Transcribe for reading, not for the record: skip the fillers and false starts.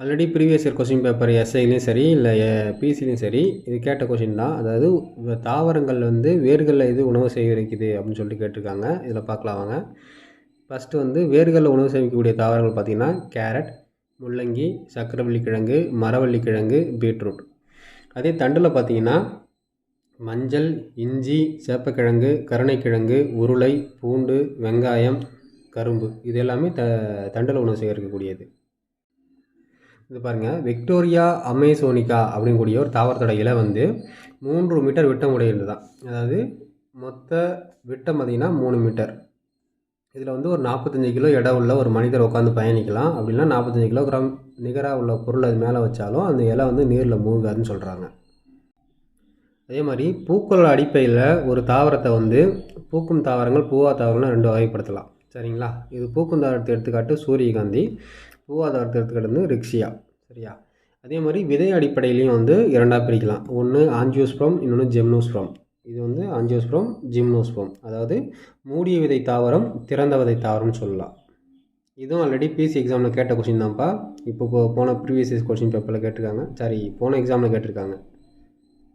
Already previous year question paper எஸ்ஐலையும் சரி இல்லை பிசிலையும் சரி இது கேட்ட கொஸ்டின் தான். அதாவது தாவரங்கள் வந்து வேர்களில் எது உணவு சேகரிக்குது அப்படின்னு சொல்லிட்டு கேட்டிருக்காங்க. இதில் பார்க்கலாம் வாங்க. ஃபஸ்ட்டு வந்து வேர்களில் உணவு சேமிக்கக்கூடிய தாவரங்கள் பார்த்திங்கன்னா கேரட், முள்ளங்கி, சக்கரவள்ளி கிழங்கு, மரவள்ளி கிழங்கு, பீட்ரூட். அதே தண்டில் பார்த்திங்கன்னா மஞ்சள், இஞ்சி, சேப்பக்கிழங்கு, கருணைக்கிழங்கு, உருளை, பூண்டு, வெங்காயம், கரும்பு இது எல்லாமே தண்டில் உணவு சேகரிக்கக்கூடியது. இது பாருங்கள், விக்டோரியா அமேசோனிகா அப்படிங்கக்கூடிய ஒரு தாவரத்தோட இலை வந்து 3 மீட்டர் விட்டம் உடையது தான். அதாவது மொத்த விட்டம் பார்த்திங்கன்னா 3 மீட்டர். இதில் வந்து ஒரு 45 கிலோ எடை உள்ள ஒரு மனிதர் உட்காந்து பயணிக்கலாம். அப்படின்னா 45 கிலோகிராம் நிகராக உள்ள பொருள் அது மேலே வச்சாலும் அந்த இலை வந்து நீரில் மூழ்காதுன்னு சொல்கிறாங்க. அதே மாதிரி பூக்களோட அடிப்படையில் ஒரு தாவரத்தை வந்து பூக்கும் தாவரங்கள், பூவா தாவரங்கள் 2 வகைப்படுத்தலாம். சரிங்களா? இது பூக்கும் தாவரத்தை எடுத்துக்காட்டு சூரியகாந்தி, பூவா தாவரத்தை எடுத்துக்காட்டு வந்து ரிக்ஷியா. சரியா? அதே மாதிரி விதை அடிப்படையிலையும் வந்து 2ஆக பிரிக்கலாம். ஒன்று ஆஞ்சியோஸ்பெர்ம், இன்னொன்று ஜிம்னோஸ்பெர்ம். இது வந்து ஆஞ்சியோஸ்பெர்ம், ஜிம்னோஸ்பெர்ம். அதாவது மூடிய விதை தாவரம், திறந்த விதை தாவரம்னு சொல்லலாம். இதுவும் ஆல்ரெடி பிசி எக்ஸாமில் கேட்ட கொஸ்டின் தான்ப்பா. இப்போ போன ப்ரீவியஸ் கொஸ்டின் பேப்பரில் கேட்டிருக்காங்க. போன எக்ஸாமில் கேட்டிருக்காங்க.